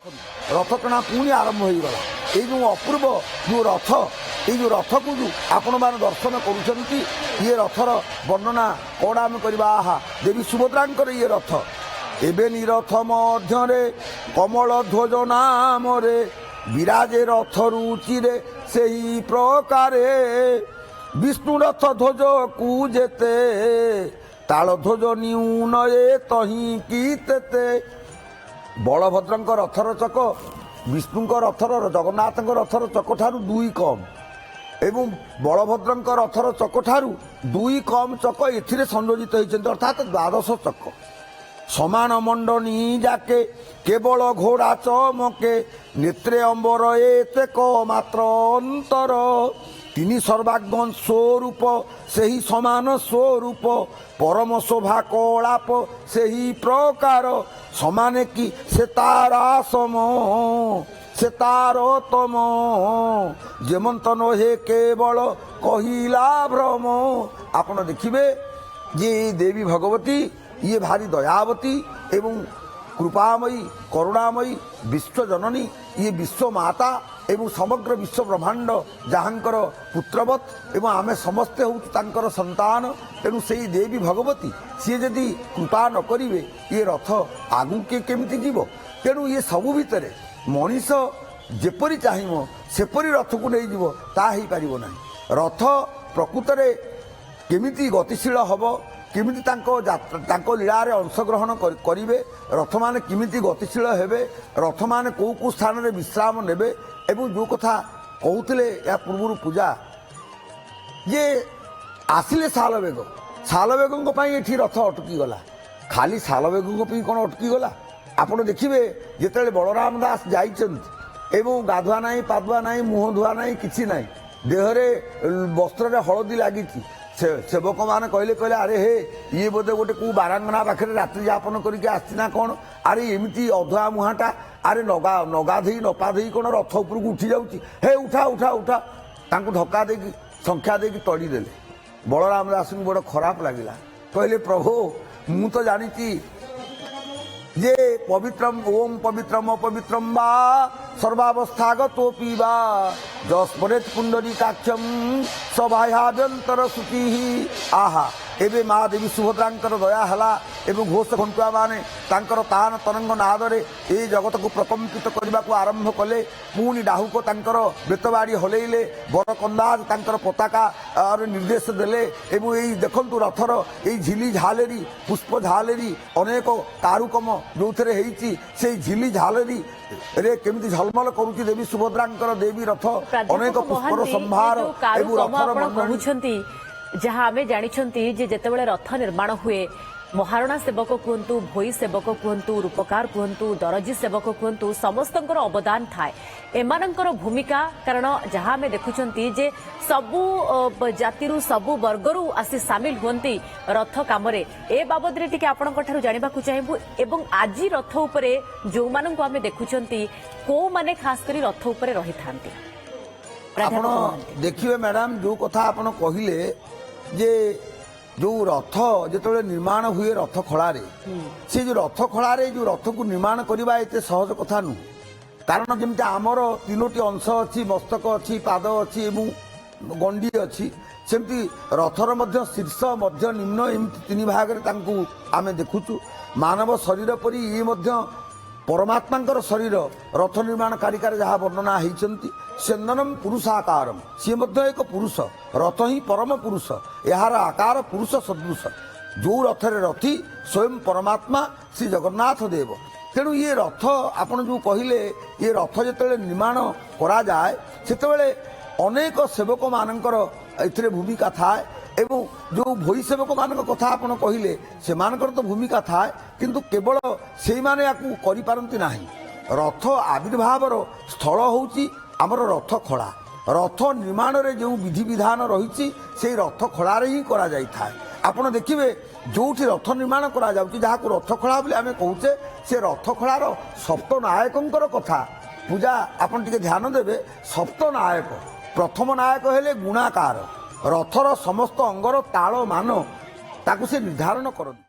रथ टଣା पुणी आरंभ हो गला ये अपूर्व जो रथ ये रथ को जो आपण मैंने दर्शन करुँच ये रथर वर्णना कौन आम करवा देवी सुभद्रांकर ये रथ एबे निरथ मध्य कमल ध्वज नाम रे विराजे रथ रुचिरे से ही प्रकारे विष्णु रथ ध्वज कु जेते ताल ध्वज न्यूनये तही कीते बलभद्रंक रथर चक विष्णुंक रथर जगन्नाथ रथर चक ठारू दुई कम एवं बलभद्रंक रथर चक ठारू दुई कम चक एथिरे संयोजित होइछन्ति अर्थात द्वादश चक समान मंडनी जाके केवल घोड़ा चमके नेत्रे अंबर एते क मात्र अंतर तिनी सर्वाग्न स्वरूप से ही समान स्वरूप परम शोभा कलाप से ही प्रकार समान की से तारा सम से तारतम जेमंत नहे केवल कहिला भ्रम आपण देखिए ये देवी भगवती ये भारी दयावती एवं कृपामयी करुणामयी विश्व जननी ये विश्व माता एवं समग्र विश्व ब्रह्मांड जहाँकर पुत्रवत एवं आमे समस्ते हूँ तांकर संतान तेणु से देवी भगवती सी जदि कृपा न करिवे ये रथ आगु के केमिति जीव तेणु ये सबु भितर मनीष जेपरी चाहिए सेपरी रथ को नहीं जीव ता ही पारिबो नाही रथ प्रकृत रे केमिति गतिशील हब किमिति तांको लीला रे अंशग्रहण करिवे रथ माने किमिति गतिशील हेबे रथ माने को स्थान रे विश्राम नेबे एवं जो कथा कहूतिले या पूर्व पूजा ये आसिले सालवेगों पई एठी रथ अटकी गला खाली सालवेगों पई कोन अटकी गला आपण देखिबे जेतेले बलराम दास जाइचंत एवं गाधुआ नाही पाधुआ नाही मुह धुआ नाही किछि नाही देहरे वस्त्र रे हळदी लागिछि सेवक मैंने कहले कहले अरे हे ये बोधे गोटे कौ बारांगना पाखे रात्रि यापन करके आसना कौन अरे एमती अधुआ मुहाटा अरे नगा नगाधई नपाधई कौन रथ उपरକୁ उठी जाऊँगी हे उठा उठा उठा तांको धक्का देकी संख्या देकी तड़ी देले बलराम दास को बड़ खराब लगिला कहले प्रभु मु तो जानी ये पवित्रम ओम पवित्रम अपवित्रम वा सर्वावस्थागतोपि वा जस्परेत पुंडरीकाक्षम सभायाभ्यंतर शुचि आहा एबे माँ देवी सुभद्रांकर दया हला एवं घोष घंटुआ माने तांकर तान तरंग नादरे ए जगत को प्रकंपित करने को आरंभ कले पुणी डाहुक तांकर बेतबाड़ी हलैले बर कंदाज तांकर पताका और निर्देश देले एवं यही देखंतु रथर यही झिली झालेरी पुष्प झालेरी अनेक कारुकम जो से झिली झालेरी रे केमिति झलमल करूची देवी सुभद्रांकर देवी रथ अनेक पुष्पर संभार एवं रथर जहाँ आमे जानिछंती जे जेतेबेले रथ निर्माण हुए महारणा सेवक कहतु भोई सेवक कहतु रूपकार कहतु दरजी सेवक कहतु समस्तंकर अवदान थाए एमानंकर भूमिका कारण जहाँ आमे देखुछंती जे सबु जातिरु सबु वर्गरु आसी सामिल हुंती रथ कामरे ए बाबद रे टिके आपनक ठारु जानिबा को चाहेबु एवं आजी रथ उपरे जो मानन को आमे देखुछंती को माने खास करी रथ उपरे रही थांती आपण देखिए मैडम जो कथा आपण कहिले जे जो रथ जो निर्माण हुए रथ खड़ारे से जो रथ खड़ारे जो रथ को निर्माण करवा एत सहज कथा नु कारण जमी आमर तीनोटी अंश अच्छी मस्तक अच्छी पाद अच्छी गंडी अच्छी सेमती रथर मध्य शीर्ष मध्य निम्न एमती तीन भाग आम देखुचु मानव शरीर परी ये परमात्मा शरीर रथ निर्माण कारिकार जहाँ वर्णना होती चंदनम पुरुषाकारम सी एक पुरुष रथ ही परम पुरुष यार आकार पुरुष सदृश जो रथरे रथी स्वयं परमात्मा श्री जगन्नाथ देव तेणु ये रथ आपण जो कहले ये रथ जो निर्माण करा जाए से अनेक सेवक मानकर एथिरे भूमिका थाए एवं जो भोई सेवक मान कथा आपण कहले से मानकर तो भूमिका थाए किंतु केवल से माने याकू करि पारंती नाही रथ आविर्भावर स्थल होउची आमर रथ खड़ा रथ निर्माण रे जो विधि विधान रही से रथ खड़ारे ही करा जाई थाए आपण देखिबे जोठी रथ निर्माण करा जाउची जहा को रथ खड़ा बोली आमे कहूचे से रथ खड़ार सप्त नायकंकर कथा पूजा आपण टिके ध्यान देबे सप्त नायक प्रथम नायक हेले गुणाकार रथर समस्त अंगर ताल मान ताकू से निर्धारण कर।